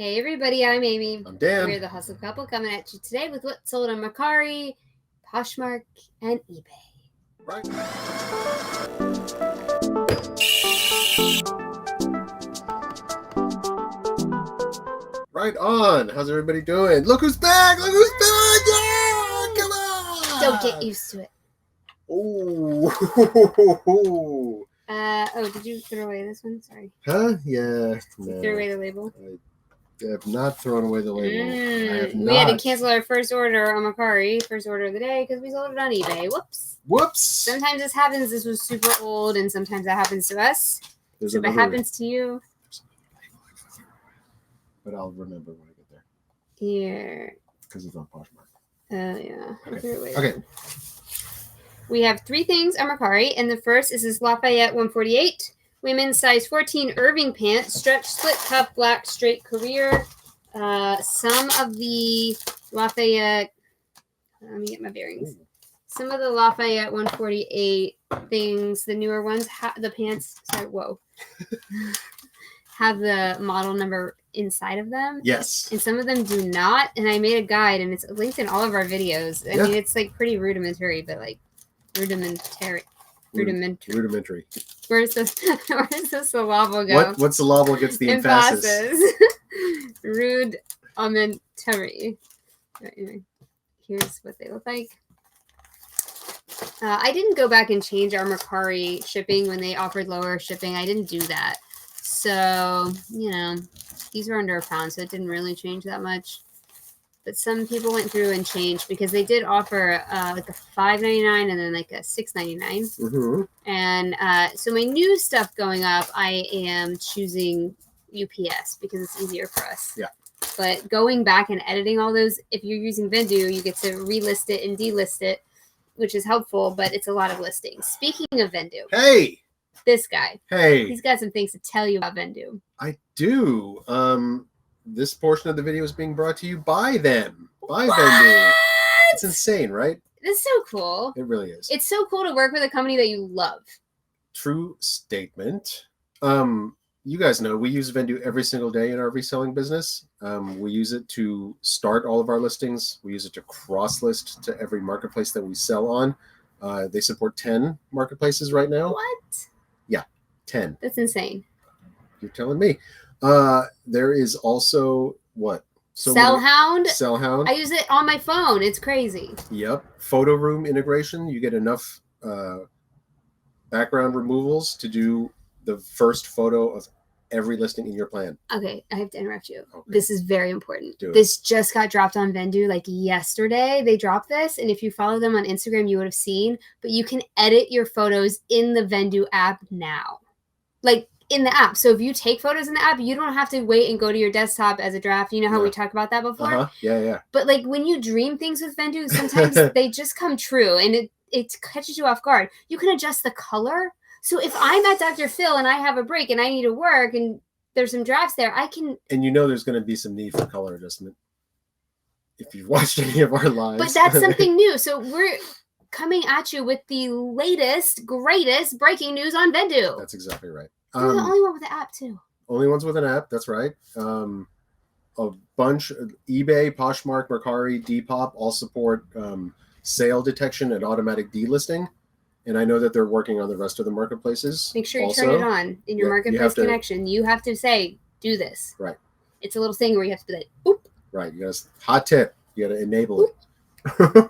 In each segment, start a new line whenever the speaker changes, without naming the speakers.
Hey everybody, I'm Amy.
I'm Dan.
We're the Hustle Couple coming at you today with what sold on Mercari, Poshmark, and eBay.
Right. Right on. How's everybody doing? Look who's back! Look who's back! Yeah! Come on!
Don't get used to it.
Oh.
Did you throw away this one? Sorry.
Huh? Yeah.
Did you throw away the label?
I have not thrown away the label. I have not.
We had to cancel our first order on Mercari, first order of the day, because we sold it on eBay. Whoops. Sometimes this happens. This was super old, and sometimes that happens to us. So if it happens to you.
But I'll remember when I get there.
Here.
Because it's on Poshmark.
Oh, yeah.
Okay.
We have three things on Mercari, and the first is this Lafayette 148. Women's size 14 Irving pants, stretch split cuff, black straight career. Some of the Lafayette, let me get my bearings. Some of the Lafayette 148 things, the newer ones, the pants, have the model number inside of them.
Yes.
And some of them do not. And I made a guide, and it's linked in all of our videos. I mean, it's like pretty rudimentary, but like rudimentary. Where's the syllable go?
What syllable gets the emphasis?
Rudimentary. Anyway, here's what they look like. I didn't go back and change our Mercari shipping when they offered lower shipping. I didn't do that. So, these were under £1, so it didn't really change that much. But some people went through and changed because they did offer like a $5.99 and then like a $6.99.
Mm-hmm.
And so my new stuff going up, I am choosing UPS because it's easier for us.
Yeah.
But going back and editing all those, if you're using Vendue, you get to relist it and delist it, which is helpful, but it's a lot of listings. Speaking of Vendue.
Hey!
This guy.
Hey!
He's got some things to tell you about Vendue.
I do. This portion of the video is being brought to you by them. By Vendue. It's insane, right?
It's so cool.
It really is.
It's so cool to work with a company that you love.
True statement. You guys know we use Vendue every single day in our reselling business. We use it to start all of our listings. We use it to cross-list to every marketplace that we sell on. They support 10 marketplaces right now.
What?
Yeah, 10.
That's insane.
You're telling me. There is also what? Sellhound.
I use it on my phone. It's crazy.
Yep. Photo room integration. You get enough background removals to do the first photo of every listing in your plan.
Okay, I have to interrupt you.
Okay.
This is very important.
This
just got dropped on Vendue like yesterday. They dropped this, and if you follow them on Instagram, you would have seen. But you can edit your photos in the Vendue app now. Like, in the app. So if you take photos in the app, you don't have to wait and go to your desktop as a draft. You know how we talked about that before?
Uh-huh. Yeah.
But like when you dream things with Vendue, sometimes they just come true and it catches you off guard. You can adjust the color. So if I'm at Dr. Phil and I have a break and I need to work and there's some drafts there, I can...
And there's going to be some need for color adjustment if you've watched any of our lives.
But that's something new. So we're coming at you with the latest, greatest breaking news on Vendue.
That's exactly right.
We're the only one with the app, too.
Only ones with an app, that's right. A bunch of eBay, Poshmark, Mercari, Depop all support sale detection and automatic delisting. And I know that they're working on the rest of the marketplaces.
Make sure you turn it on in your marketplace connection. You have to say, do this.
Right.
It's a little thing where you have to be like, boop.
Right. You guys, hot tip. You got to enable it.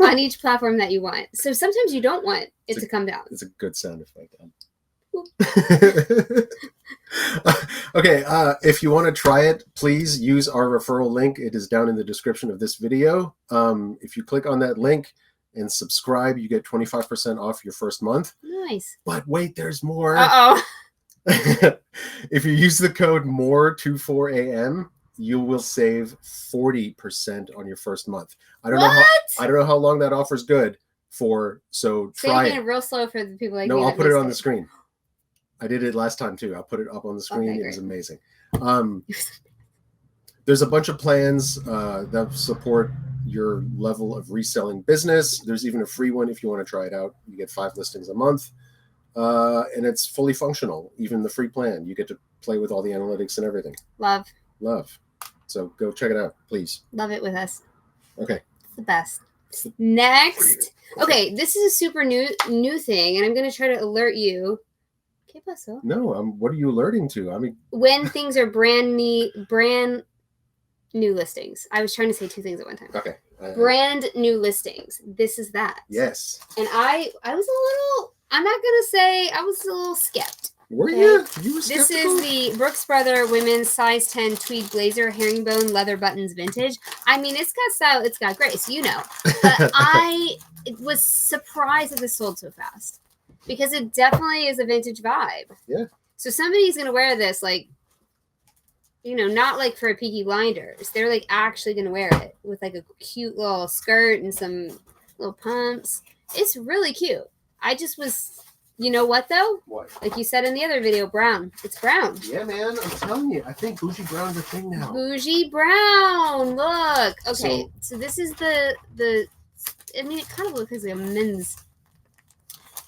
On each platform that you want. So sometimes you don't want it to come down.
It's a good sound effect. Okay, if you want to try it, please use our referral link. It is down in the description of this video. If you click on that link and subscribe, you get 25% off your first month.
Nice.
But wait, there's more.
Uh-oh.
If you use the code MORE24AM, you will save 40% on your first month. I don't know how long that offer's good for, so try it.
Say it real slow for the people like
me.
No,
I'll put it on the screen. I did it last time too. I'll put it up on the screen. Okay, it was amazing. There's a bunch of plans that support your level of reselling business. There's even a free one if you want to try it out. You get 5 listings a month. And it's fully functional. Even the free plan, you get to play with all the analytics and everything.
Love.
So go check it out, please.
Love it with us.
Okay.
It's the best. Next. Okay, this is a super new thing, and I'm going to try to alert you. ¿Qué pasó?
No, what are you alerting to? I mean,
when things are brand new listings. I was trying to say two things at one time.
Okay.
Brand new listings. This is that.
Yes.
And I was a little, I'm not going to say, I was a little skeptical.
Were you? You were skeptical?
This is the Brooks Brother women's size 10 tweed blazer, herringbone, leather buttons vintage. I mean, it's got style, it's got grace, you know. But I was surprised that this sold so fast. Because it definitely is a vintage vibe.
Yeah.
So somebody's going to wear this, like, you know, not like for a Peaky Blinders. They're like actually going to wear it with like a cute little skirt and some little pumps. It's really cute. I just was, you know what though?
What?
Like you said in the other video, brown. It's brown.
Yeah, man. I'm telling you. I think bougie brown's a thing now.
Bougie brown. Look. Okay. So this is the, I mean, it kind of looks like a men's.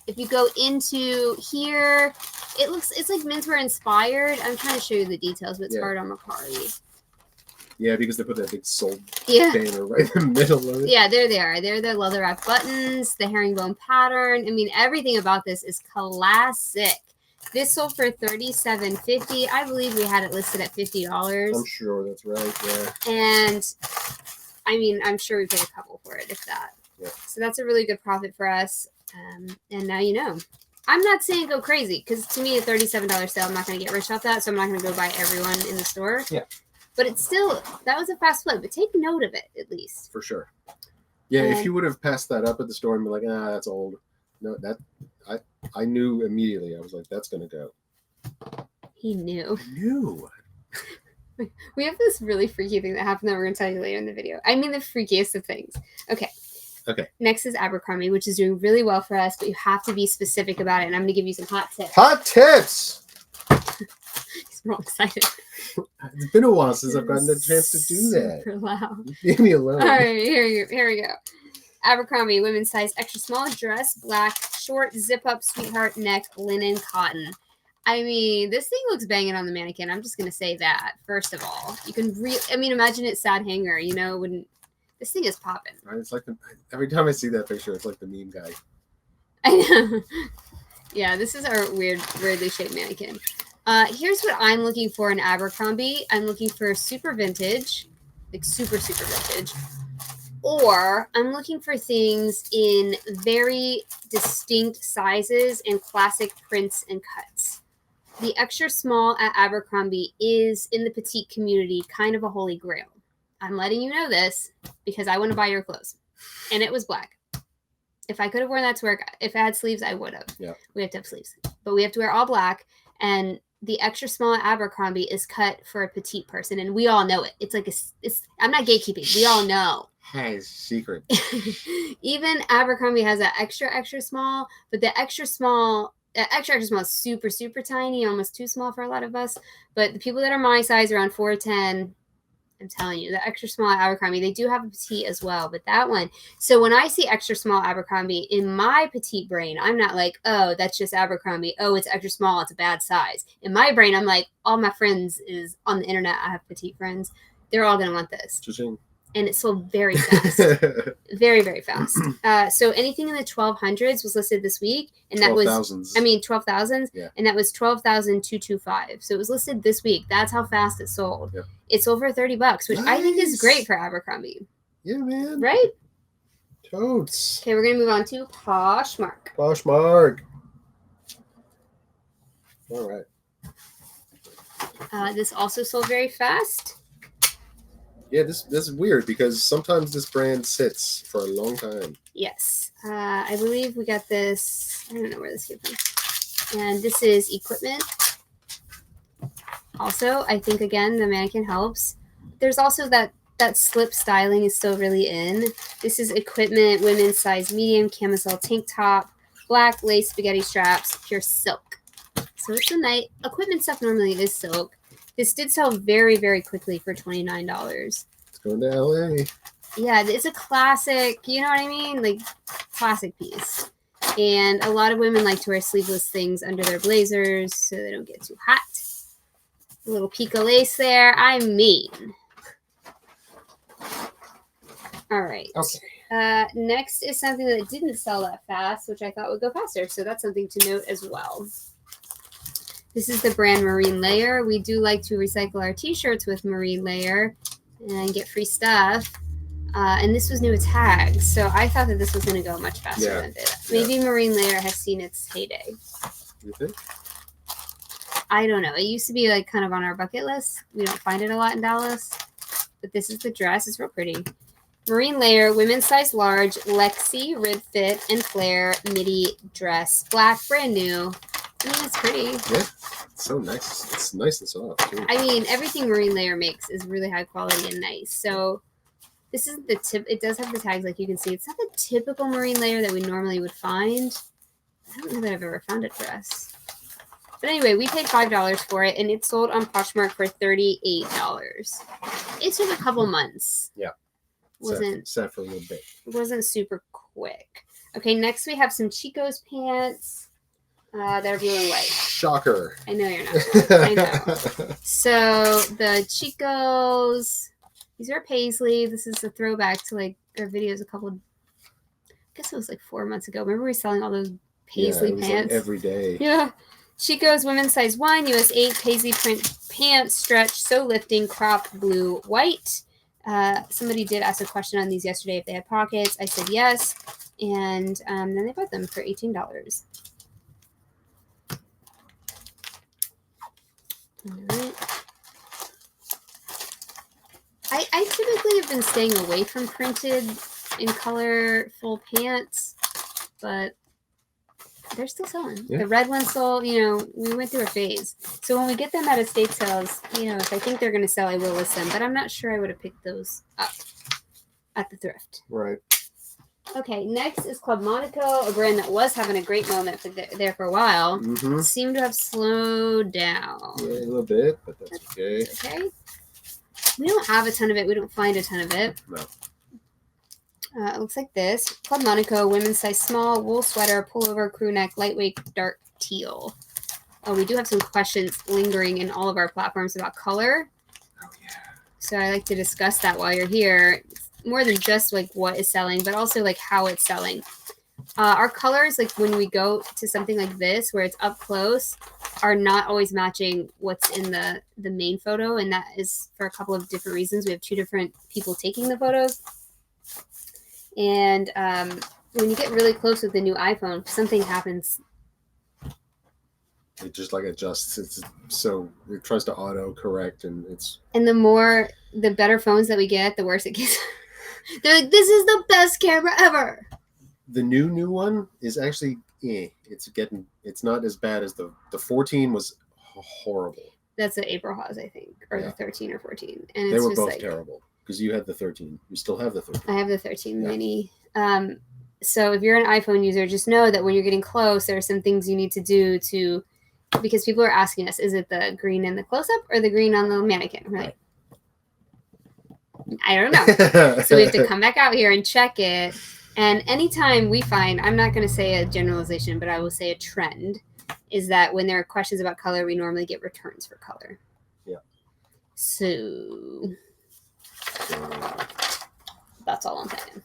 If you go into here, it's like menswear inspired. I'm trying to show you the details, but it's hard on Mercari.
Yeah, because they put that big soul banner right in the middle of it.
Yeah, there they are. They're the leather wrap buttons, the herringbone pattern. I mean, everything about this is classic. This sold for $37.50. I believe we had it listed at $50.
I'm sure that's right. Yeah.
And I mean, I'm sure we paid a couple for it, if that.
Yeah.
So that's a really good profit for us. And now you know. I'm not saying go crazy because to me, a $37 sale, I'm not going to get rich off that. So I'm not going to go buy everyone in the store.
Yeah.
But it's still, that was a fast flip. But take note of it at least.
For sure. Yeah, if you would have passed that up at the store and be like, that's old. No, I knew immediately. I was like, that's going to go.
He knew.
I knew.
We have this really freaky thing that happened that we're going to tell you later in the video. I mean, the freakiest of things. Okay. Next is Abercrombie, which is doing really well for us, but you have to be specific about it. And I'm going to give you some hot tips.
Hot tips!
We're all excited.
It's been a while since I've gotten the chance to do that.
Super loud.
Leave me alone.
All right, here we go. Abercrombie, women's size, extra small dress, black, short, zip up, sweetheart neck, linen, cotton. I mean, this thing looks banging on the mannequin. I'm just going to say that, first of all. You can imagine it's sad hanger, you know, wouldn't. This thing is popping.
Right? It's like every time I see that picture, it's like the meme guy.
I know. Yeah, this is our weirdly shaped mannequin. Here's what I'm looking for in Abercrombie. I'm looking for super vintage, like super vintage. Or I'm looking for things in very distinct sizes and classic prints and cuts. The extra small at Abercrombie is, in the petite community, kind of a holy grail. I'm letting you know this because I want to buy your clothes. And it was black. If I could have worn that to work, if it had sleeves, I would have.
Yeah.
We have to have sleeves. But we have to wear all black. And the extra small at Abercrombie is cut for a petite person. And we all know it. It's like, I'm not gatekeeping. We all know.
Hey, secret.
Even Abercrombie has that extra small. But the extra small is super tiny. Almost too small for a lot of us. But the people that are my size, around 4'10", I'm telling you, the extra small Abercrombie, they do have a petite as well, but that one. So when I see extra small Abercrombie, in my petite brain, I'm not like, oh, that's just Abercrombie. Oh, it's extra small. It's a bad size. In my brain, I'm like, all my friends is on the internet. I have petite friends. They're all going to want this.
Cha-ching.
And it sold very fast. Very fast. So anything in the 1200s was listed this week. And that 12,000s.
Yeah.
And that was 12,225. So it was listed this week. That's how fast it sold.
Yep.
It's over $30, which I think is great for Abercrombie.
Yeah, man.
Right?
Totes.
Okay, we're going to move on to Poshmark.
Poshmark. All right.
This also sold very fast.
Yeah, this is weird because sometimes this brand sits for a long time.
Yes. I believe we got this. I don't know where this came from. And this is equipment. Also, I think, again, the mannequin helps. There's also that slip styling is still really in. This is equipment, women's size medium, camisole tank top, black lace spaghetti straps, pure silk. So it's a night. Equipment stuff normally is silk. This did sell very quickly for $29.
It's going to LA.
Yeah, it's a classic, you know what I mean? Like, classic piece. And a lot of women like to wear sleeveless things under their blazers so they don't get too hot. A little pico lace there. I mean, All right.
Okay.
Next is something that didn't sell that fast, which I thought would go faster. So that's something to note as well. This is the brand Marine Layer. We do like to recycle our t-shirts with Marine Layer and get free stuff. And this was new with tags, so I thought that this was going to go much faster than it did. Maybe Marine Layer has seen its heyday.
You think?
I don't know. It used to be like kind of on our bucket list. We don't find it a lot in Dallas. But this is the dress. It's real pretty. Marine Layer, women's size large, Lexi, rib fit, and flare, midi dress. Black, brand new. I mean, it's pretty.
Yeah, it's so nice. It's nice and soft, too.
I mean, everything Marine Layer makes is really high quality and nice. So this isn't the tip. It does have the tags, like you can see. It's not the typical Marine Layer that we normally would find. I don't know that I've ever found it for us. But anyway, we paid $5 for it, and it sold on Poshmark for $38. It took a couple months.
Yeah. Sat for a little bit.
It wasn't super quick. Okay, next we have some Chicos pants that are blue and white.
Shocker.
I know you're not. I know. So the Chicos, these are paisley. This is a throwback to like our videos I guess it was like 4 months ago. Remember we were selling all those paisley
it was
pants?
like every day.
Yeah. Chicos women's size 1, US 8, paisley print pants, stretch, so lifting, crop, blue, white. Somebody did ask a question on these yesterday if they had pockets. I said yes. And then they bought them for $18. All right. I typically have been staying away from printed and colorful pants, but they're still selling. Yeah. The red ones sold, we went through a phase. So when we get them at estate sales, if I think they're going to sell, I will list them. But I'm not sure I would have picked those up at the thrift.
Right.
Okay, next is Club Monaco, a brand that was having a great moment there for a while.
Mm-hmm.
Seemed to have slowed down.
Yeah, a little bit, but that's okay.
Okay. We don't have a ton of it. We don't find a ton of it.
No.
It looks like this. Club Monaco, women's size small, wool sweater, pullover, crew neck, lightweight, dark teal. Oh, we do have some questions lingering in all of our platforms about color.
Oh, yeah.
So I like to discuss that while you're here. More than just like what is selling, but also like how it's selling. Our colors, like when we go to something like this, where it's up close, are not always matching what's in the main photo. And that is for a couple of different reasons. We have 2 different people taking the photos. And when you get really close with the new iPhone, something happens.
It just like adjusts. So it tries to auto correct, and it's.
And the better phones that we get, the worse it gets. They're like, this is the best camera ever.
The new one is actually, it's not as bad as the 14 was horrible.
That's what April has, I think, or the 13 or 14, and it's
they were
just
both
like,
terrible. Because you had the 13. You still have the 13.
I have the 13 mini. So if you're an iPhone user, just know that when you're getting close, there are some things you need to do because people are asking us, is it the green in the close-up or the green on the mannequin? We're like, I don't know. So we have to come back out here and check it. And anytime we find, I'm not going to say a generalization, but I will say a trend, is that when there are questions about color, we normally get returns for color.
Yeah.
So that's all I'm saying.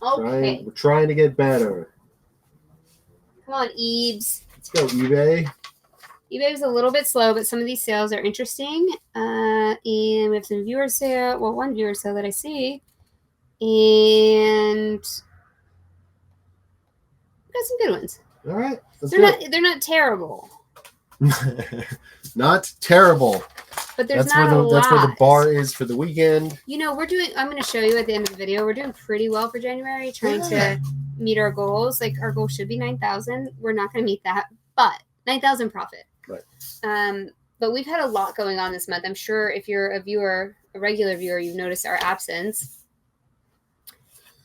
Okay.
We're trying to get better.
Come on, Ebes.
Let's go, eBay.
eBay was a little bit slow, but some of these sales are interesting. And we have some viewer sale. Well, one viewer sale that I see. And we got some good ones.
All right.
They're not terrible.
Not terrible.
But that's where
the bar is for the weekend.
I'm going to show you at the end of the video. We're doing pretty well for January, trying to meet our goals. Like our goal should be 9,000. We're not going to meet that, but 9,000 profit.
Right.
But we've had a lot going on this month. I'm sure if you're a regular viewer, you've noticed our absence.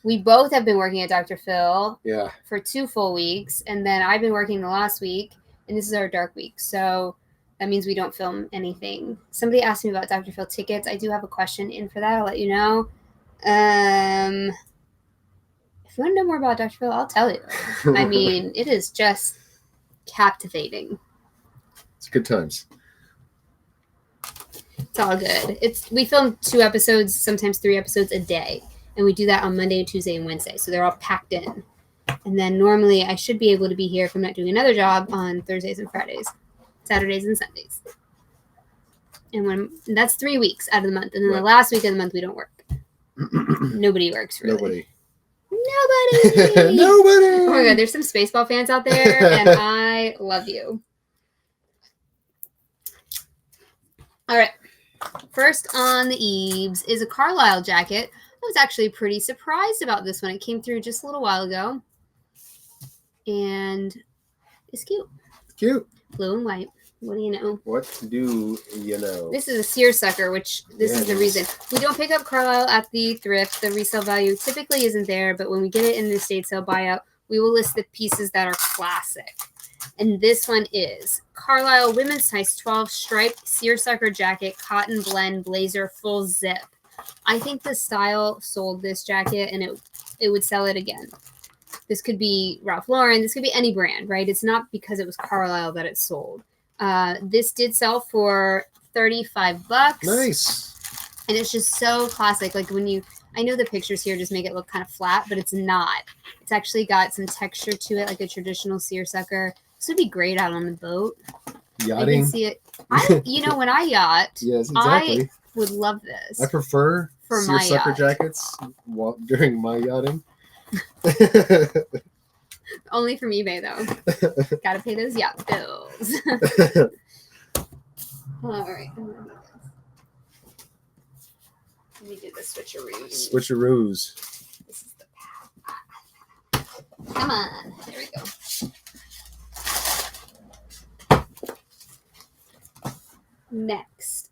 We both have been working at Dr. Phil for 2 full weeks, and then I've been working the last week, and this is our dark week. So that means we don't film anything. Somebody asked me about Dr. Phil tickets. I do have a question in for that. I'll let you know. If you want to know more about Dr. Phil, I'll tell you. I mean, it is just captivating.
It's good times.
It's all good. We film 2 episodes, sometimes 3 episodes a day. And we do that on Monday, Tuesday, and Wednesday. So they're all packed in. And then normally I should be able to be here if I'm not doing another job on Thursdays and Fridays, Saturdays and Sundays. And that's 3 weeks out of the month. And then the last week of the month, we don't work. Nobody works, really. Nobody.
Nobody.
Oh my God, there's some Spaceball fans out there, and I love you. All right. First on the eaves is a Carlisle jacket. I was actually pretty surprised about this one. It came through just a little while ago. And it's cute.
Cute.
Blue and white. What do you know?
What do you know?
This is a seersucker, which is the reason. We don't pick up Carlisle at the thrift. The resale value typically isn't there, but when we get it in the estate sale buyout, we will list the pieces that are classic. And this one is Carlisle women's size 12 striped seersucker jacket, cotton blend blazer, full zip. I think the style sold this jacket, and it would sell it again. This could be Ralph Lauren. This could be any brand, right? It's not because it was Carlisle that it sold. This did sell for $35.
Nice.
And it's just so classic. Like I know the pictures here just make it look kind of flat, but it's not. It's actually got some texture to it, like a traditional seersucker. This would be great out on the boat.
Yachting.
I can see it. When I yacht,
yes, exactly.
I would love this.
I prefer
for my
seersucker
yacht.
Jackets during my yachting.
Only from eBay, though. Gotta pay those yacht bills. All right. Let me do the switcheroos.
Switcheroos.
This is the path. Come on. There we go. Next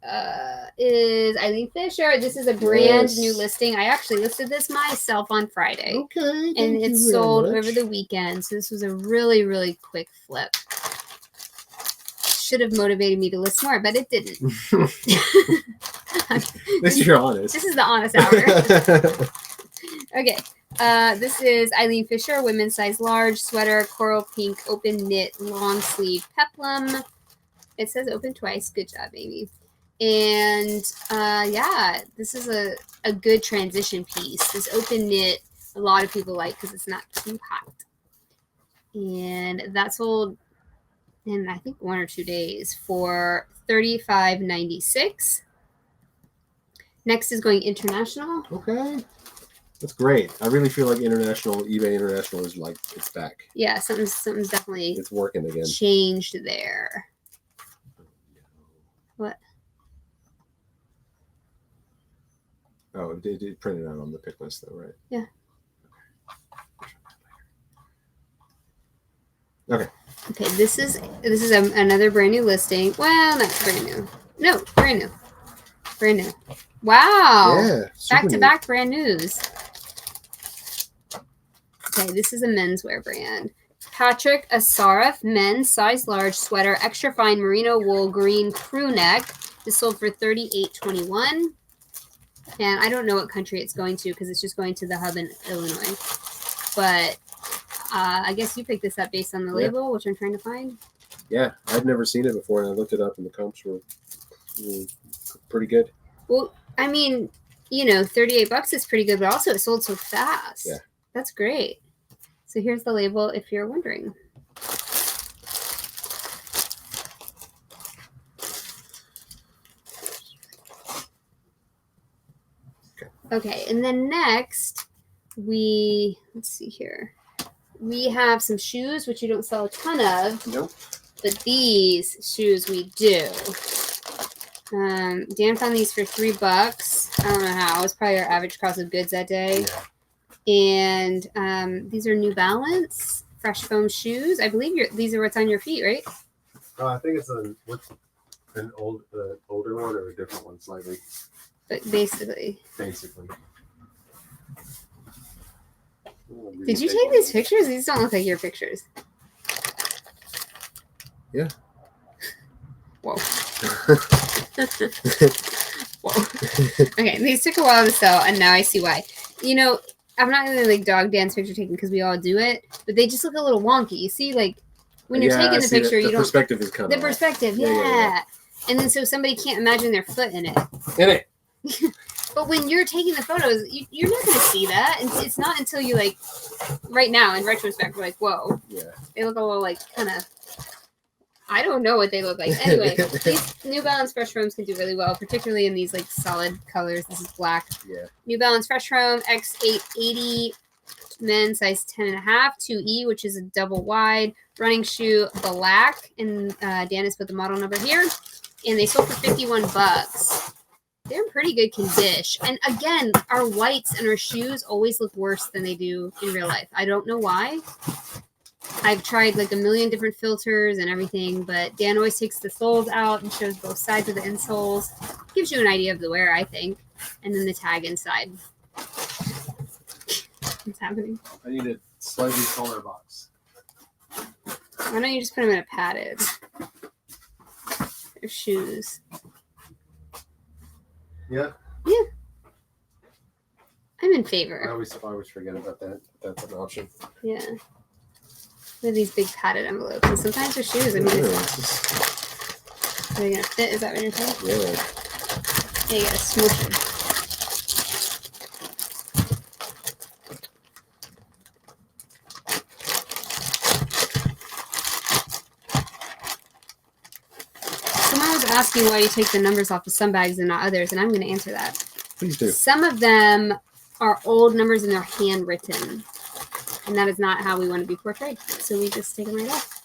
is Eileen Fisher. This is a brand new listing. I actually listed this myself on Friday.
Okay.
And it sold over the weekend. So this was a really, really quick flip. Should have motivated me to list more, but it didn't.
At least you're honest.
This is the honest hour. Okay. This is Eileen Fisher, women's size large, sweater, coral pink, open knit, long sleeve peplum. It says open twice. Good job, Amy. And this is a good transition piece. This open knit, a lot of people like because it's not too hot. And that sold in, I think, 1 or 2 days for $35.96. Next is going international.
Okay. That's great. I really feel like eBay International is like, it's back.
Yeah, something's definitely
it's working again.
Changed there. What?
Oh, it did print it out on the pick list, though, right?
Yeah.
Okay.
Okay, this is another brand new listing. Well, not brand new. No, brand new. Brand new. Wow.
Yeah.
Back to back brand news. Okay, this is a menswear brand. Patrick Asaraf, men's size large sweater, extra fine merino wool green crew neck. This sold for $38.21. And I don't know what country it's going to because it's just going to the hub in Illinois. But I guess you picked this up based on the label, which I'm trying to find.
Yeah, I'd never seen it before, and I looked it up, and the comps were pretty good.
Well, I mean, $38 is pretty good, but also it sold so fast.
Yeah.
That's great. So here's the label if you're wondering. Okay, and then next let's see here. We have some shoes, which you don't sell a ton of.
Nope.
But these shoes we do. Dan found these for $3. I don't know how. It was probably our average cost of goods that day.
Yeah.
And these are New Balance fresh foam shoes. I believe these are what's on your feet, right?
I think it's an older one or a different one slightly.
But basically. Did you take these pictures? These don't look like your pictures.
Yeah.
Whoa. Whoa. Okay, these took a while to sell, and now I see why. I'm not going to like dog dance picture taking because we all do it, but they just look a little wonky. You see, like when you're taking the picture, you don't.
The perspective is kind of.
The perspective, yeah. And then so somebody can't imagine their foot in it. But when you're taking the photos, you're not going to see that. And it's not until you like, right now in retrospect, we're like, whoa.
Yeah.
They look a little like kind of, I don't know what they look like. Anyway, these New Balance Fresh Chromes can do really well, particularly in these like solid colors. This is black.
Yeah.
New Balance Fresh Chrome X880 men, size 10.5, 2E, which is a double wide. Running shoe black. And Dan has put the model number here. And they sold for $51. They're in pretty good condition. And again, our whites and our shoes always look worse than they do in real life. I don't know why. I've tried like a million different filters and everything, but Dan always takes the soles out and shows both sides of the insoles. Gives you an idea of the wear, I think. And then the tag inside. What's happening?
I need a slightly smaller box.
Why don't you just put them in a padded? Their shoes.
Yeah.
Yeah. I'm in favor.
I always forget about that. That's an option.
Yeah. With these big padded envelopes. And sometimes their shoes, I mean, are they going to fit? Is that what you're saying?
Yeah.
Yeah, you got to smoosh them. Someone was asking why you take the numbers off of some bags and not others, and I'm going to answer that.
Please do.
Some of them are old numbers and they're handwritten. And that is not how we want to be portrayed. So we just take them right off.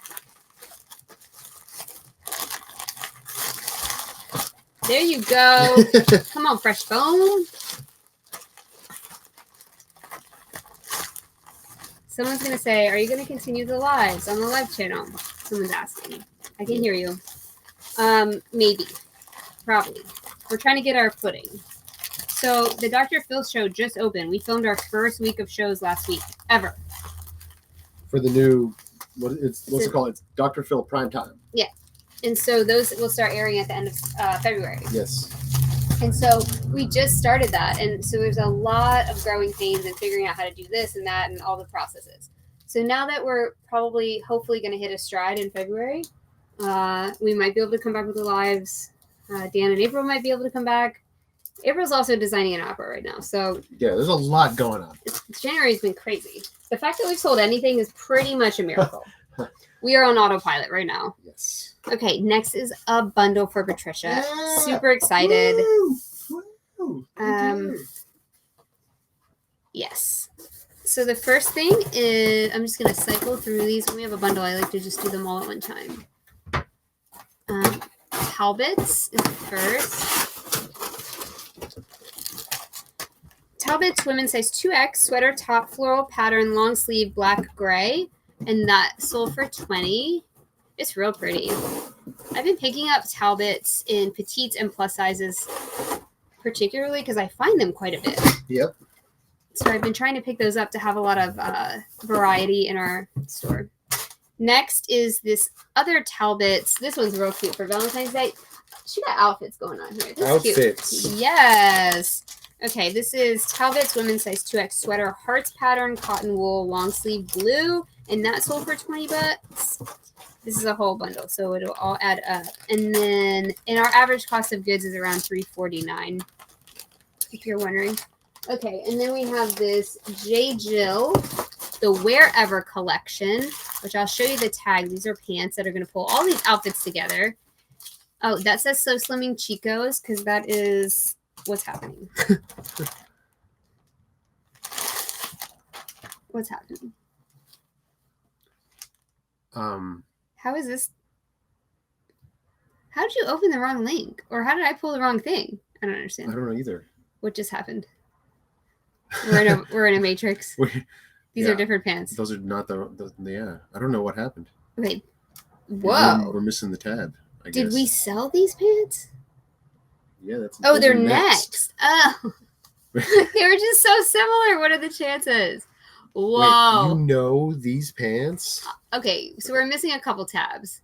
There you go. Come on, fresh bone. Someone's going to say, are you going to continue the lives on the live channel? Someone's asking. I can hear you. Maybe. Probably. We're trying to get our footing. So the Dr. Phil show just opened. We filmed our first week of shows last week, ever.
For the new, what's it called? It's Dr. Phil Primetime.
Yeah. And so those will start airing at the end of February.
Yes.
And so we just started that. And so there's a lot of growing pains and figuring out how to do this and that and all the processes. So now that we're hopefully going to hit a stride in February, we might be able to come back with the lives. Dan and April might be able to come back. April's also designing an opera right now. So
yeah, there's a lot going on.
January's been crazy. The fact that we've sold anything is pretty much a miracle. We are on autopilot right now.
Yes.
Okay, next is a bundle for Patricia.
Yeah.
Super excited.
Woo.
Yes. So the first thing is, I'm just going to cycle through these. When we have a bundle, I like to just do them all at one time. Talbots is first. Talbots women's size 2X sweater top floral pattern long sleeve black gray, and that sold for $20. It's real pretty. I've been picking up Talbots in petites and plus sizes, particularly because I find them quite a bit.
Yep.
So I've been trying to pick those up to have a lot of variety in our store. Next is this other Talbots. This one's real cute for Valentine's Day. She got outfits going on here. This
Outfits.
Cute. Yes. Okay, this is Talbots women's size 2X sweater, hearts pattern, cotton wool, long sleeve blue, and that sold for $20. This is a whole bundle, so it'll all add up. And then, our average cost of goods is around $349, if you're wondering. Okay, and then we have this J. Jill, the Wherever collection, which I'll show you the tag. These are pants that are going to pull all these outfits together. Oh, that says So Slimming Chicos, because that is what's happening. What's happening? How is this? How did you open the wrong link? Or how did I pull the wrong thing? I don't understand.
I don't know either.
What just happened? We're in a matrix. These are different pants.
Those are not the yeah. I don't know what happened.
Okay. Whoa.
We're missing the tab. I guess.
Did we sell these pants?
Yeah, that's.
Oh, they're next. Oh. They were just so similar. What are the chances? Whoa.
Wait, you know these pants?
Okay, so we're missing a couple tabs.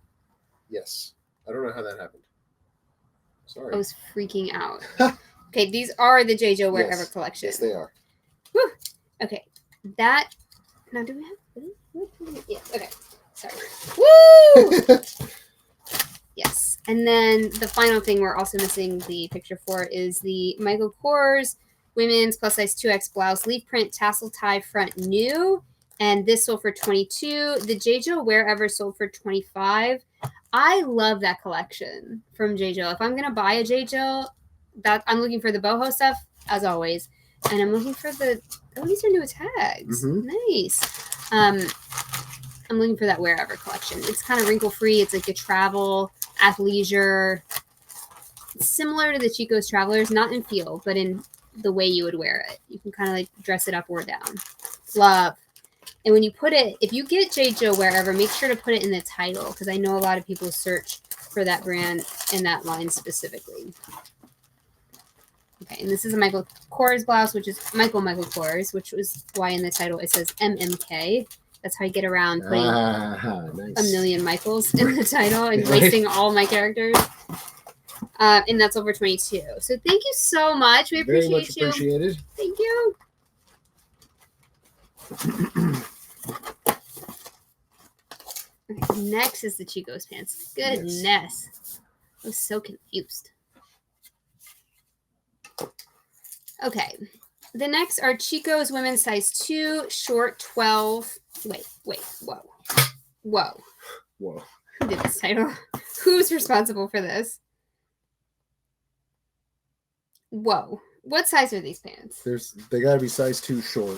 Yes. I don't know how that happened. Sorry.
I was freaking out. Okay, these are the J. Jill Wherever collection.
Yes, they are.
Whew. Okay, that. Now, do we have? Yeah. Okay. Sorry. Woo! Yes. And then the final thing we're also missing the picture for is the Michael Kors women's plus size 2X blouse, leaf print, tassel tie front new. And this sold for $22. The J. Jill Wherever sold for $25. I love that collection from J. Jill. If I'm going to buy a J. Jill, that I'm looking for the boho stuff, as always. And I'm looking for the, oh, these are new tags. Nice. I'm looking for that Wherever collection. It's kind of wrinkle-free. It's like a travel, athleisure. It's similar to the Chicos Travelers, not in feel, but in the way you would wear it. You can kind of like dress it up or down. Love. And when you put it, if you get J. Jill Wherever, make sure to put it in the title because I know a lot of people search for that brand and that line specifically. Okay, and this is a Michael Kors blouse, which is Michael Kors, which was why in the title it says MMK. That's how I get around putting
nice.
a million Michaels in the title and wasting all my characters. And that's over 22. So thank you so much. We appreciate
Very much appreciated.
Thank you. Okay, next is the Chicos pants. Goodness. Yes. I was so confused. Okay. The next are Chicos women's size 2, short 12. Wait. Whoa.
Whoa.
Who did this title? Who's responsible for this? Whoa. What size are these pants?
They got to be size 2 short.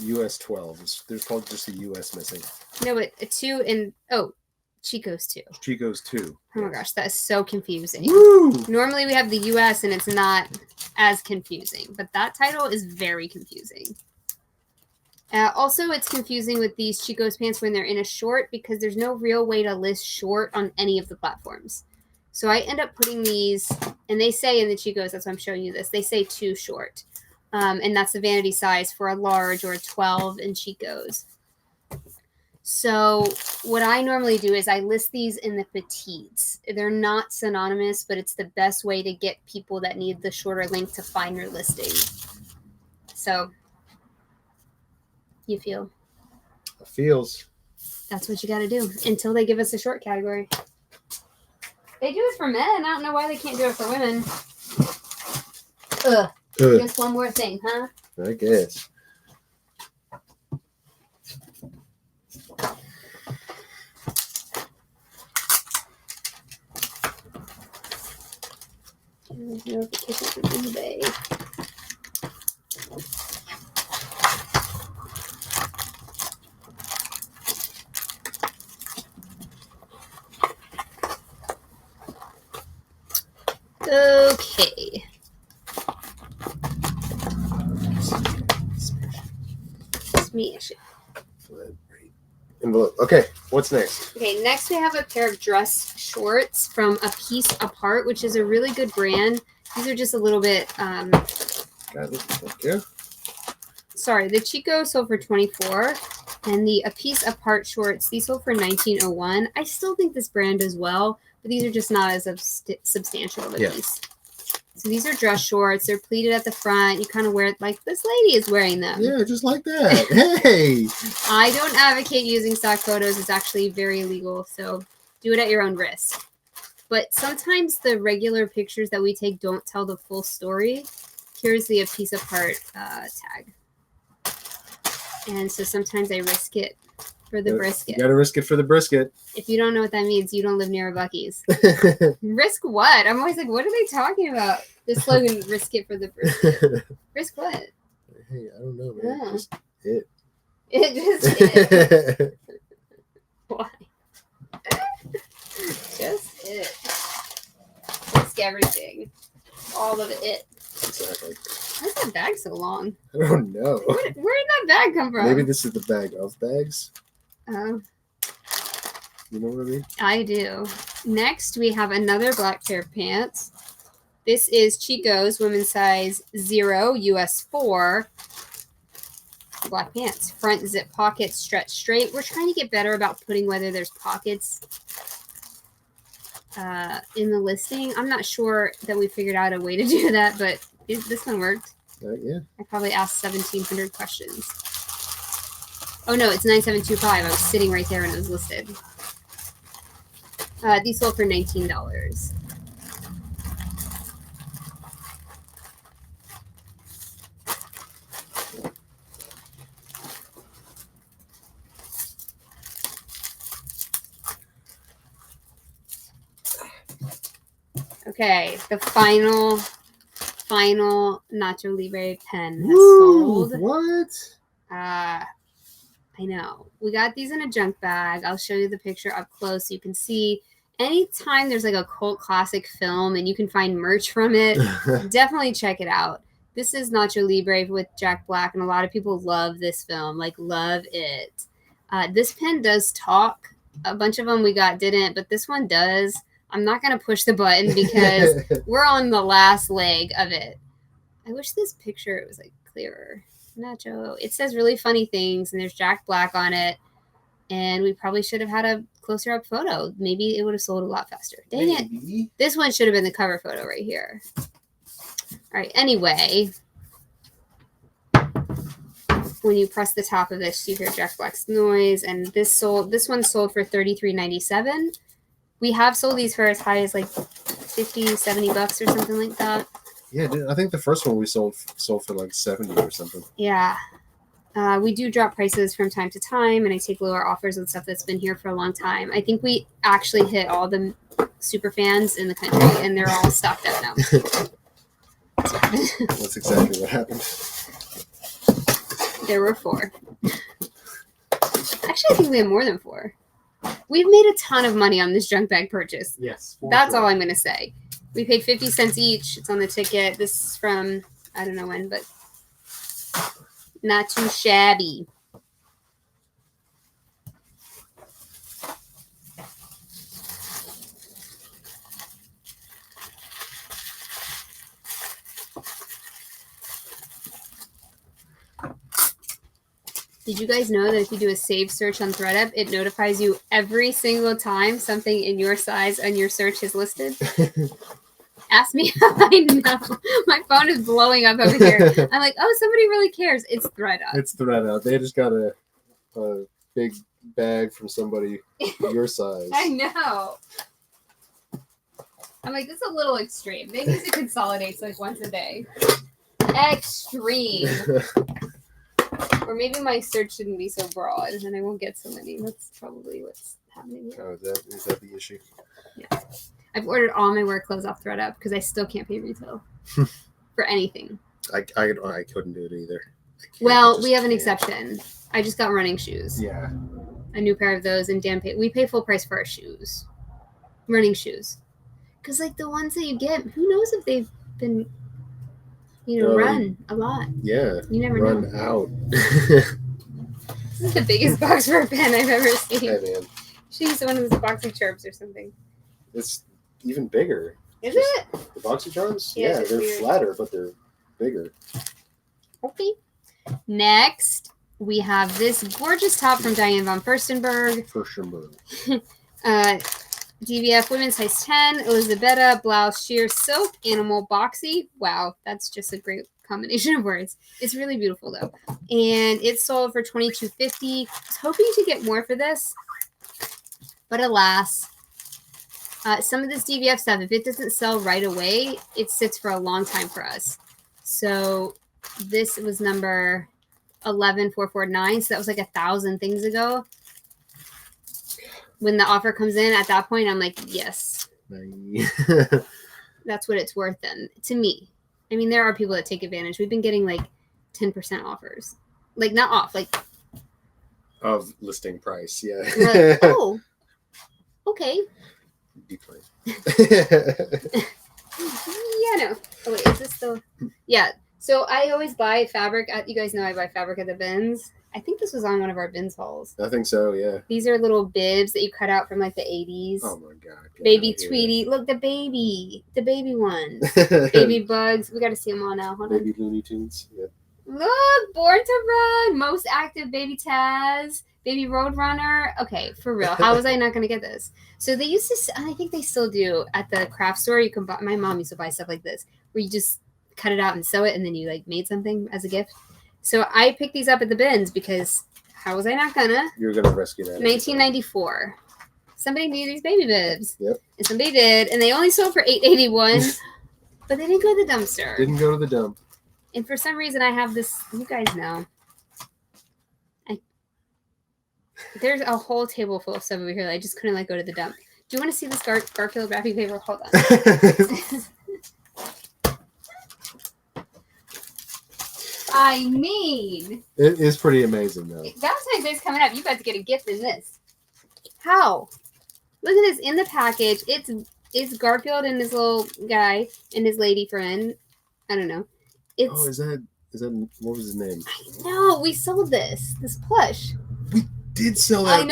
US 12. There's probably just a US missing.
No, but a 2 and Chicos 2.
Chicos 2.
Oh my gosh, that is so confusing.
Woo!
Normally we have the US and it's not as confusing, but that title is very confusing. Also, it's confusing with these Chicos pants when they're in a short because there's no real way to list short on any of the platforms. So I end up putting these, and they say in the Chicos, that's why I'm showing you this, they say 2 short. And that's the vanity size for a large or a 12 in Chicos. So what I normally do is I list these in the petites. They're not synonymous, but it's the best way to get people that need the shorter length to find your listing. So you feel?
It feels.
That's what you got to do until they give us a short category. They do it for men. I don't know why they can't do it for women. Just one more thing, huh?
I guess.
Notification from eBay. Okay. Smash it.
Envelope. Okay, what's next?
Okay, next we have a pair of dress shorts from A Piece Apart, which is a really good brand. These are just a little bit
Got it. Thank you.
Sorry, the Chico sold for $24, and the A Piece Apart shorts, these sold for $19.01. I still think this brand does well, but these are just not as substantial of a piece. So these are dress shorts. They're pleated at the front. You kind of wear it like this lady is wearing them.
Yeah, just like that. Hey!
I don't advocate using stock photos. It's actually very illegal, so do it at your own risk. But sometimes the regular pictures that we take don't tell the full story. Here's the A Piece Apart tag. And so sometimes I risk it for the brisket.
You gotta risk it for the brisket.
If you don't know what that means, you don't live near a Buc-ee's. Risk what? I'm always like, what are they talking about? The slogan, risk it for the brisket. Risk what?
Hey, I don't know, man. Yeah. Just it.
It just it. Why? Just it. Risk everything. All of it.
Exactly.
Why is that bag so long?
I don't know.
Where did that bag come from?
Maybe this is the bag of bags.
Oh.
You know what I mean?
I do. Next, we have another black pair of pants. This is Chicos, women's size 0, US 4. Black pants. Front zip pockets, stretch straight. We're trying to get better about putting whether there's pockets in the listing. I'm not sure that we figured out a way to do that, but this one worked.
Yeah.
I probably asked 1,700 questions. Oh, no, it's 9725. I was sitting right there when it was listed. These sold for $19. Okay, the final Nacho Libre pen has sold.
What?
I know. We got these in a junk bag. I'll show you the picture up close so you can see. Anytime there's like a cult classic film and you can find merch from it, definitely check it out. This is Nacho Libre with Jack Black, and a lot of people love this film, like love it. This pen does talk. A bunch of them we got didn't, but this one does. I'm not going to push the button because we're on the last leg of it. I wish this picture was like clearer. Nacho. It says really funny things, and there's Jack Black on it. And we probably should have had a closer up photo. Maybe it would have sold a lot faster. Dang it. This one should have been the cover photo right here. All right. Anyway, when you press the top of this, you hear Jack Black's noise. And this one sold for $33.97. We have sold these for as high as like $50, $70 or something like that.
Yeah, I think the first one we sold for like 70 or something.
Yeah. We do drop prices from time to time, and I take lower offers on stuff that's been here for a long time. I think we actually hit all the super fans in the country, and they're all stocked out now.
That's exactly what happened.
There were 4. Actually, I think we have more than 4. We've made a ton of money on this junk bag purchase.
Yes.
That's all I'm going to say. We paid 50 cents each. It's on the ticket. This is from, I don't know when, but not too shabby. Did you guys know that if you do a save search on ThredUp, it notifies you every single time something in your size on your search is listed? Ask me how I know. My phone is blowing up over here. I'm like, oh, somebody really cares. It's ThredUp.
It's ThredUp. They just got a big bag from somebody your size.
I know. I'm like, this is a little extreme. Maybe it consolidates like once a day. Extreme. Or maybe my search shouldn't be so broad, and then I won't get so many. That's probably what's happening here.
Oh, is that the issue?
Yeah. I've ordered all my work clothes off ThredUp because I still can't pay retail for anything.
I couldn't do it either.
Well, we have an exception. I just got running shoes.
Yeah.
A new pair of those, and Dan we pay full price for our shoes. Running shoes. Because, like, the ones that you get, who knows if they've been, run a lot.
Yeah.
You never
run
know.
Out.
This is the biggest box for a pen I've ever seen.
Hey, man.
She used one of those boxy chirps or something.
It's even bigger.
Is it?
The boxy charms?
Yeah,
they're
weird.
flatter, but they're bigger.
Okay. Next, we have this gorgeous top from Diane von Furstenberg. DVF women's size 10, Elisabetta, blouse, sheer, silk, animal, boxy. Wow, that's just a great combination of words. It's really beautiful though. And it sold for $22.50. I was hoping to get more for this, but alas, some of this DVF stuff, if it doesn't sell right away, it sits for a long time for us. So this was number 11449. So that was like 1,000 things ago. When the offer comes in at that point, I'm like, yes, that's what it's worth then to me. I mean, there are people that take advantage. We've been getting like 10% offers, like not off, like
of listing price. Yeah.
We're like, oh, okay.
Decline.
Yeah, no. Oh wait, is this still? Yeah. So I always buy fabric at. You guys know I buy fabric at the bins. I think this was on one of our bins hauls.
I think so, yeah.
These are little bibs that you cut out from like the 80s.
Oh my god.
Baby Tweety. Look, the baby ones. Baby Bugs. We got to see them all now. Hold on.
Baby Looney Tunes. Yep.
Look, Born to Run. Most active Baby Taz. Baby Roadrunner. Okay, for real. How was I not going to get this? So they used to, I think they still do, at the craft store. You can buy, my mom used to buy stuff like this, where you just cut it out and sew it, and then you like made something as a gift. So I picked these up at the bins because how was I not gonna?
You were gonna rescue that.
1994. somebody needed these baby bibs.
Yep.
And somebody did, and they only sold for $8.81, but they didn't go to the dumpster.
Didn't go to the dump.
And for some reason, I have this. You guys know. There's a whole table full of stuff over here that I just couldn't go to the dump. Do you want to see this Garfield wrapping paper? Hold on. I mean,
it is pretty amazing, though.
Valentine's Day's coming up. You guys get a gift in this. How? Look at this in the package. It's Garfield and his little guy and his lady friend. I don't know.
Is that what was his name?
I know. We sold this plush.
We did sell that.
I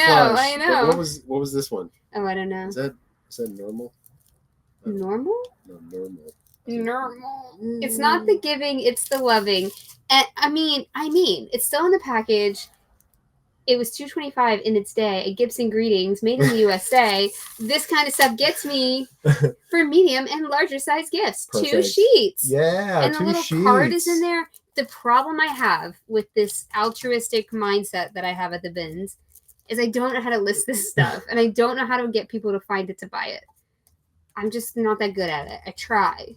know.
But what was this one?
Oh, I don't know.
Is that normal?
Normal?
No, normal.
Normal. It's not the giving, it's the loving. And I mean, it's still in the package. It was $2.25 in its day. A Gibson Greetings, made in the USA. This kind of stuff gets me for medium and larger size gifts. Perfect. 2 sheets.
Yeah,
and the little card is in there. The problem I have with this altruistic mindset that I have at the bins is I don't know how to list this stuff, and I don't know how to get people to find it to buy it. I'm just not that good at it. I try.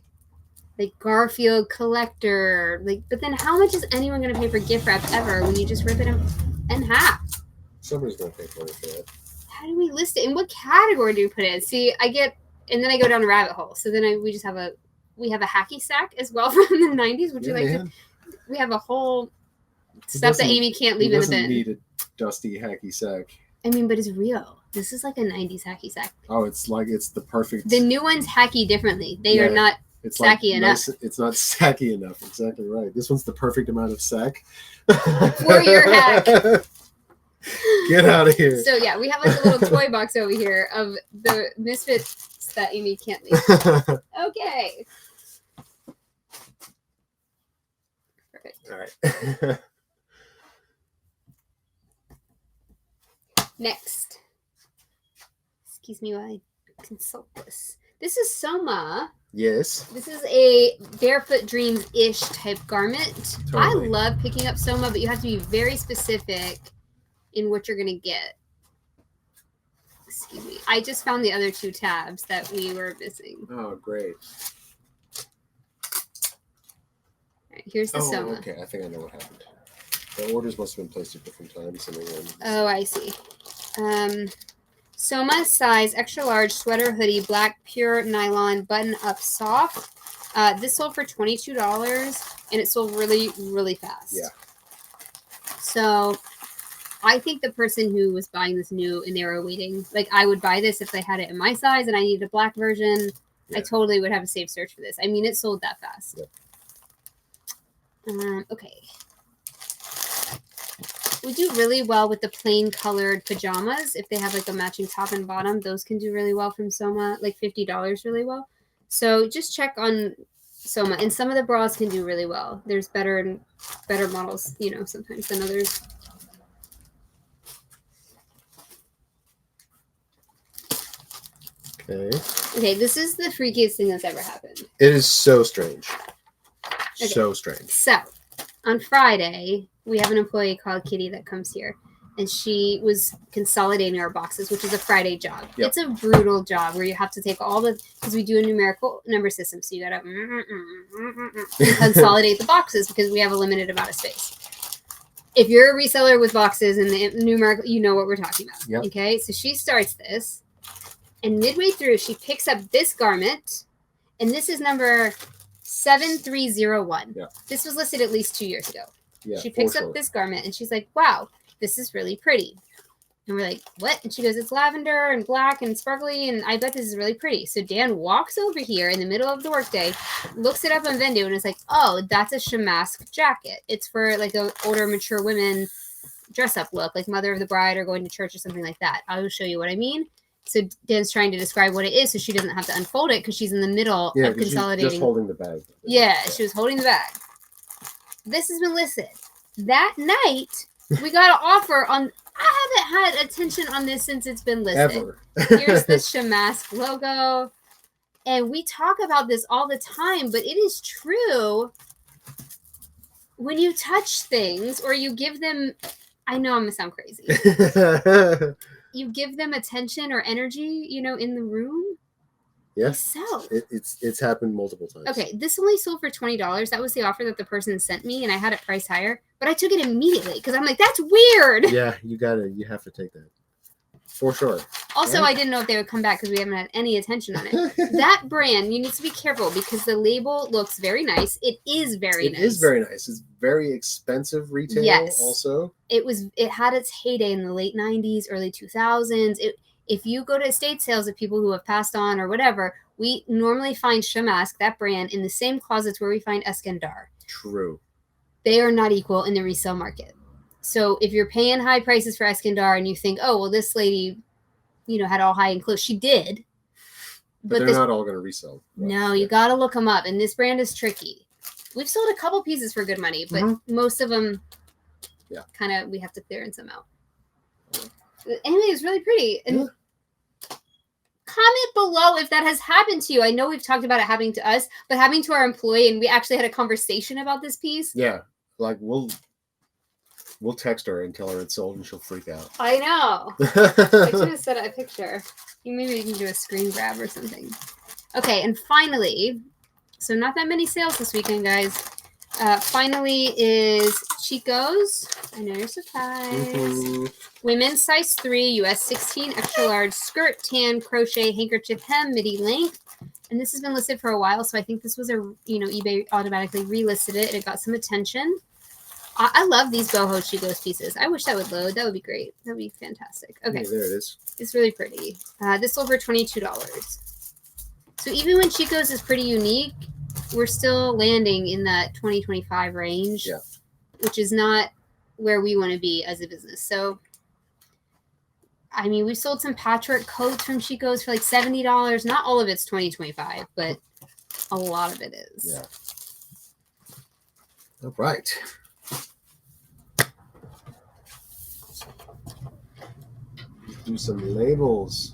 Garfield collector, but then how much is anyone going to pay for gift wrap ever when you just rip it in half?
Somebody's going to pay for it.
How do we list it? In what category do we put it in? See, and then I go down a rabbit hole. So then we have a hacky sack as well from the 90s. Would you like to? We have a whole stuff that Amy can't leave in the bin.
Doesn't need a dusty hacky sack.
I mean, but it's real. This is like a 90s hacky sack.
Oh, it's the perfect.
The new ones hacky differently. They are not sacky enough.
It's not sacky enough. Exactly right. This one's the perfect amount of sack.
For your hack.
Get out of here.
So yeah, we have a little toy box over here of the misfits that Amy can't leave. Okay. Perfect.
All right.
Next. Excuse me while I consult this. This is Soma.
Yes.
This is a Barefoot Dreams-ish type garment.
Totally.
I love picking up Soma, but you have to be very specific in what you're going to get. Excuse me. I just found the other 2 tabs that we were missing.
Oh, great.
All right, here's the Soma.
Okay. I think I know what happened. The orders must have been placed at different times.
Oh, I see. Soma size, extra large, sweater, hoodie, black, pure nylon, button-up soft. This sold for $22, and it sold really, really fast.
Yeah.
So I think the person who was buying this knew, and they were waiting. I would buy this if they had it in my size, and I needed a black version. Yeah. I totally would have a safe search for this. I mean, it sold that fast. Yep. Okay. We do really well with the plain colored pajamas. If they have a matching top and bottom, those can do really well from Soma, $50 really well. So just check on Soma. And some of the bras can do really well. There's better models, sometimes than others. Okay, this is the freakiest thing that's ever happened.
It is so strange. Okay. So strange.
So, on Friday, we have an employee called Kitty that comes here, and she was consolidating our boxes, which is a Friday job. Yep. It's a brutal job where you have to take because we do a numerical number system, so you got to consolidate the boxes because we have a limited amount of space. If you're a reseller with boxes and the numerical, you know what we're talking about. Yep. Okay, so she starts this, and midway through, she picks up this garment, and this is number 7301. Yeah. This was listed at least 2 years ago. Yeah, she picks up this garment and she's like, wow, this is really pretty. And we're like, what? And she goes, it's lavender and black and sparkly, and I bet this is really pretty. So Dan walks over here in the middle of the workday, looks it up on Vendue, and is like, oh, that's a Shamask jacket. It's for an older, mature women dress-up look, like Mother of the Bride or going to church or something like that. I'll show you what I mean. So Dan's trying to describe what it is so she doesn't have to unfold it because she's in the middle of consolidating.
She's just holding the bag.
Yeah, she was holding the bag. This has been listed. That night, we got an offer on. I haven't had attention on this since it's been listed.
Ever.
Here's the Shamask logo. And we talk about this all the time, but it is true. When you touch things or you give them, I know I'm going to sound crazy. you give them attention or energy, you know, in the room.
Yeah.
They sell.
It's happened multiple times.
Okay, this only sold for $20. That was the offer that the person sent me, and I had it priced higher, but I took it immediately because I'm like, that's weird.
Yeah, you have to take that. For sure.
Also,
right?
I didn't know if they would come back because we haven't had any attention on it. That brand, you need to be careful because the label looks very nice. It is very nice.
It is very nice. It's very expensive retail.
Yes.
Also,
it had its heyday in the late 90s, early 2000s. If you go to estate sales of people who have passed on or whatever, we normally find Shamask, that brand, in the same closets where we find Eskandar.
True.
They are not equal in the resale market. So if you're paying high prices for Eskandar and you think, oh, well, this lady, you know, had all high and close, she did.
But they're not all going to resell.
No, you got to look them up. And this brand is tricky. We've sold a couple pieces for good money, but most of them, kind of, we have to clearance them out. Anyway, it's really pretty. And comment below if that has happened to you. I know we've talked about it happening to us, but happening to our employee, and we actually had a conversation about this piece.
Yeah, like we'll text her and tell her it's sold, and she'll freak out.
I know. I should have set a picture. Maybe you can do a screen grab or something. Okay, and finally, so not that many sales this weekend, guys. Finally is Chicos. I know you're surprised. Women's size 3, US 16, extra large skirt, tan, crochet, handkerchief hem, midi length. And this has been listed for a while, so I think this was eBay automatically relisted it. It got some attention. I love these boho Chicos pieces. I wish that would load. That would be great. That would be fantastic. Okay.
Yeah, there it is.
It's really pretty. This sold for $22. So even when Chicos is pretty unique, we're still landing in that 20-25 range, which is not where we want to be as a business. So, I mean, we sold some patchwork coats from Chicos for like $70. Not all of it's 20-25, but a lot of it is.
Yeah. All right. Do some labels.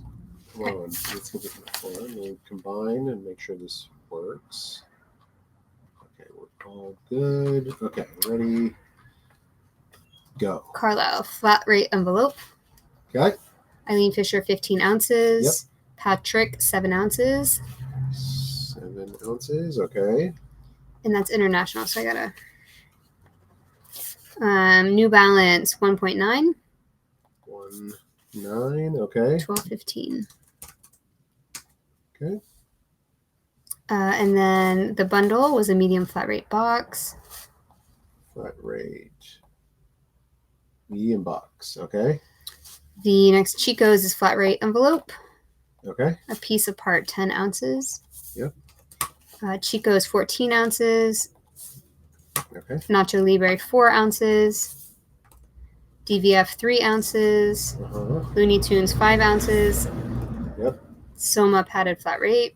Come on, let's get this one. We'll combine and make sure this works. Okay, we're all good. Okay, ready? Go.
Carlisle flat rate envelope.
Okay.
Eileen Fisher 15 ounces.
Yep.
Patrick 7 ounces.
7 ounces. Okay.
And that's international, so I gotta. New Balance 1.9.
1.9. Okay.
12.15.
Okay.
And then the bundle was a medium flat rate box.
Flat rate. Medium box. Okay.
The next Chicos is flat rate envelope.
Okay.
A piece apart 10 ounces.
Yep.
Chicos 14 ounces.
Okay.
Nacho Libre 4 ounces. DVF 3 ounces. Looney Tunes 5 ounces.
Yep.
Soma padded flat rate.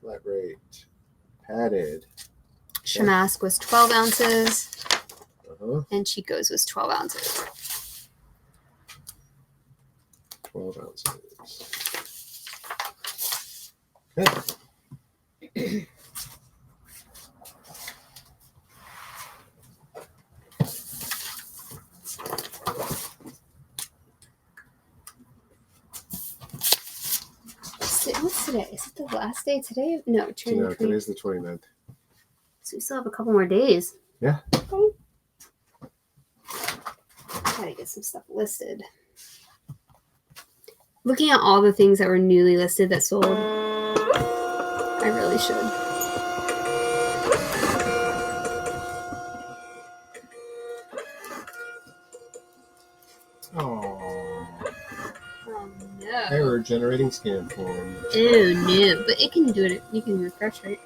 Flat rate. Padded.
Shamask was 12 ounces.
And
Chicos was 12 ounces.
12 ounces. Okay.
What's today? Is it the last day today? No,
today's the 29th.
So we still have a couple more days.
Yeah.
Okay. Gotta get some stuff listed. Looking at all the things that were newly listed that sold, I really should.
Oh
no.
Error generating scan form.
Oh no. But it can do it. You can refresh, right?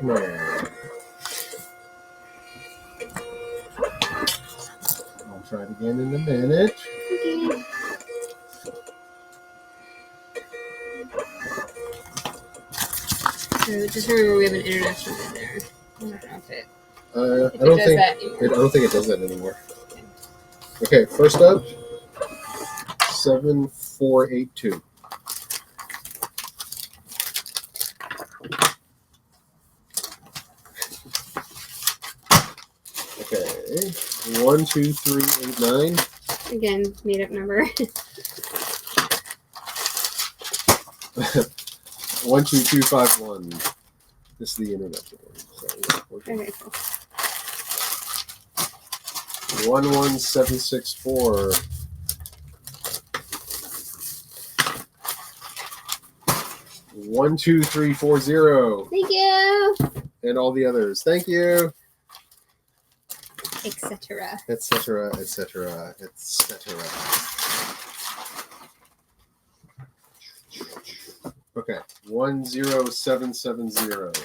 No. I'll try it again in a minute.
Okay. So just remember we have an international in there. I don't know if it.
I don't think it does that anymore. Okay, first up, 7482. 1, 2, 3, 8, 9.
Again, made up number.
1, 2, 2, 5, 1. This is the internet one. So,
Okay, cool.
1, 1, 7, 6, 4. 1, 2, 3, 4, 0.
Thank you.
And all the others. Thank you.
Etc.
Etc. Etc. Etc. Okay. 10770.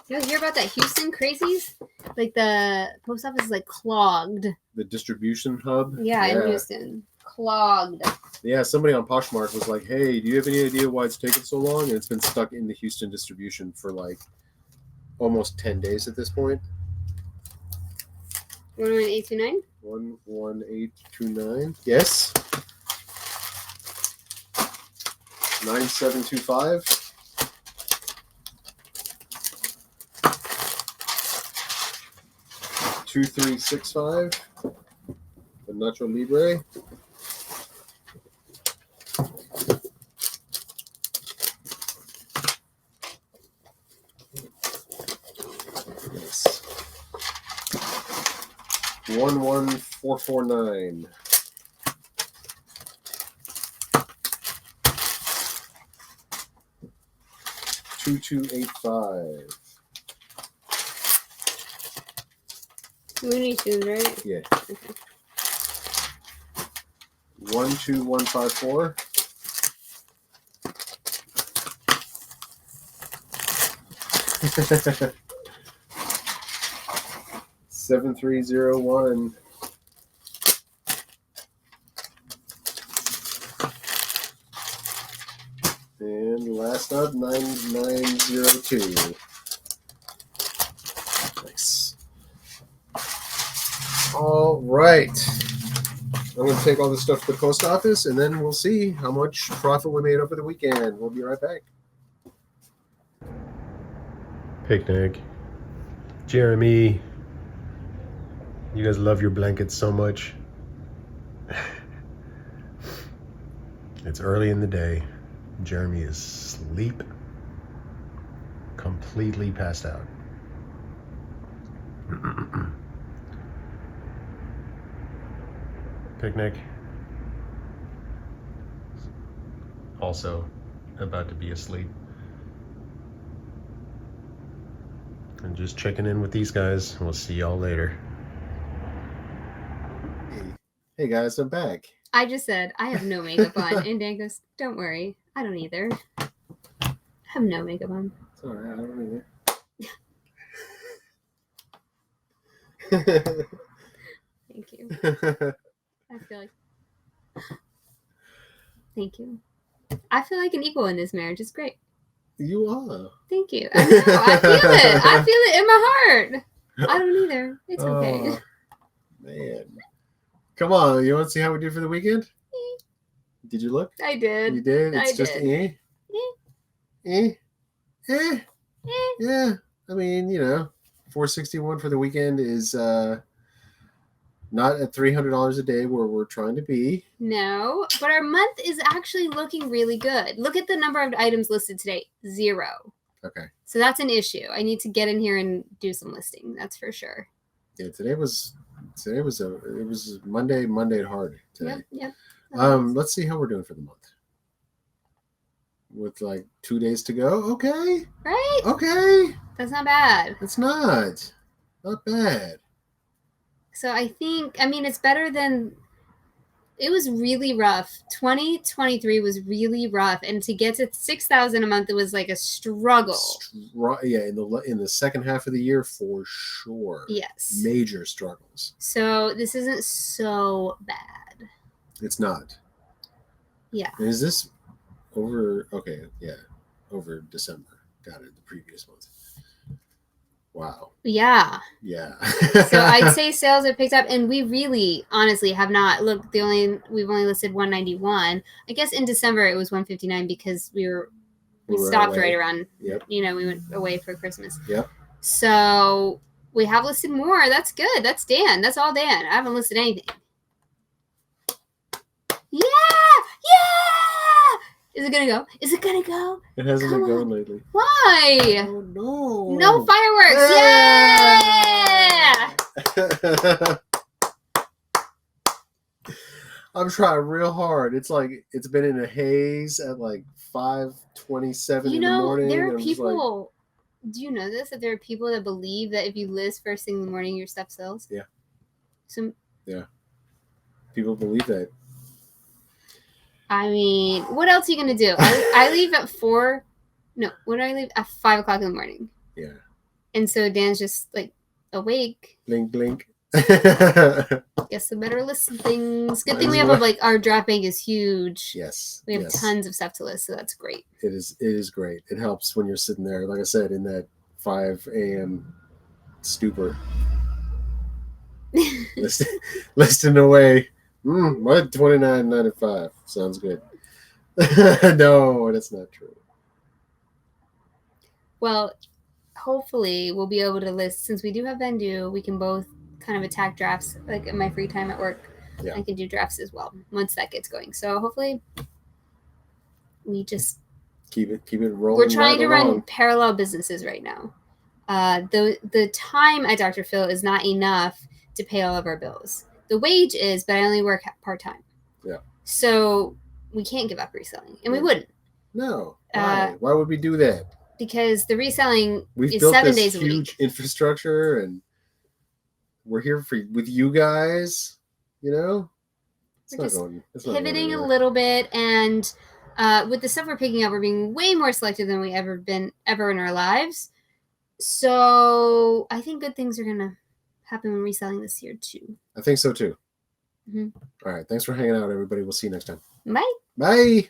You hear about that Houston crazies? Like the post office is like clogged.
The distribution hub.
Yeah, in Houston. Clogged.
Yeah, somebody on Poshmark was like, hey, do you have any idea why it's taken so long? And it's been stuck in the Houston distribution for like almost 10 days at this point.
11829?
11829. Yes. 9725. 2365. The Nacho Libre. Yes. 11449. 2285.
Looney Tunes, right?
Yeah.
Okay.
12154. 7301. And last up, 9902. Nice. All right. I'm going to take all this stuff to the post office, and then we'll see how much profit we made over the weekend. We'll be right back. Picnic. Jeremy. You guys love your blankets so much. It's early in the day. Jeremy is asleep. Completely passed out. Picnic. Also about to be asleep. And just checking in with these guys. We'll see y'all later. Hey guys, I'm back.
I just said, I have no makeup on. And Dan goes, don't worry. I don't either. I have no makeup on.
It's alright, I don't either.
Thank you. I feel like... Thank you. I feel like an equal in this marriage. It's great.
You are.
Thank you. I know. I feel it. I feel it in my heart. I don't either. It's okay.
Man. Come on. You want to see how we do for the weekend? Did you look?
I did.
You did? It's
I
just
did.
Yeah. I mean, 461 for the weekend is not at $300 a day where we're trying to be.
No, but our month is actually looking really good. Look at the number of items listed today. 0.
Okay.
So that's an issue. I need to get in here and do some listing. That's for sure.
Yeah, today was Monday hard today.
Yep.
Let's see how we're doing for the month. With like 2 days to go. Okay.
Right?
Okay.
That's not bad.
It's not bad.
So I think, it's better than, it was really rough. 2023 was really rough. And to get to 6,000 a month, it was like a struggle.
Yeah, in the second half of the year, for sure.
Yes.
Major struggles.
So this isn't so bad.
It's not.
Yeah.
And is this over? Okay, yeah. Over December. Got it. The previous month. Wow.
Yeah.
Yeah.
So I'd say sales have picked up, and we really, honestly, have not. Look, we've only listed 191. I guess in December it was 159 because we stopped
away.
right around.
Yep.
We went away for Christmas.
Yep.
So we have listed more. That's good. That's Dan. That's all Dan. I haven't listed anything. Yeah! Yeah! Is it gonna go? Is it gonna go?
It hasn't
Come
been going
on.
lately.
Why?
Oh no!
No fireworks! Yeah!
I'm trying real hard. It's like it's been in a haze at like 5:27
You
in the
know,
morning.
there
and
are
I'm just like,
people. Do you know this? That there are people that believe that if you list first thing in the morning, your stuff sells?
Yeah.
So,
people believe that.
I mean, what else are you going to do? I leave at 4. No, when do I leave? At 5 o'clock in the morning.
Yeah.
And so Dan's just like awake.
Blink, blink.
Guess I better list some things. Good
Might
thing we
as
have
well.
like our drop bank is huge.
Yes.
We have
yes.
tons of stuff to list, so that's great.
It is great. It helps when you're sitting there, like I said, in that 5 a.m. stupor. Listing away. What? $29.95. Sounds good. No, that's not true.
Well, hopefully we'll be able to list, since we do have Vendue, we can both kind of attack drafts like in my free time at work.
Yeah.
I can do drafts as well once that gets going. So hopefully we just
keep it rolling.
We're trying to
along.
run parallel businesses right now. The time at Dr. Phil is not enough to pay all of our bills. The wage is, but I only work part-time.
Yeah.
So we can't give up reselling, and we wouldn't.
No. Why? Why would we do that?
Because the reselling
We've
is
built
7
this
days a
huge
week.
infrastructure, and we're here with you guys. You know,
We're just
it's not
pivoting a little bit, and with the stuff we're picking up, we're being way more selective than we ever in our lives. So I think good things are gonna happen when reselling this year too.
I think so too.
Mm-hmm.
All right. Thanks for hanging out, everybody. We'll see you next time.
Bye.
Bye.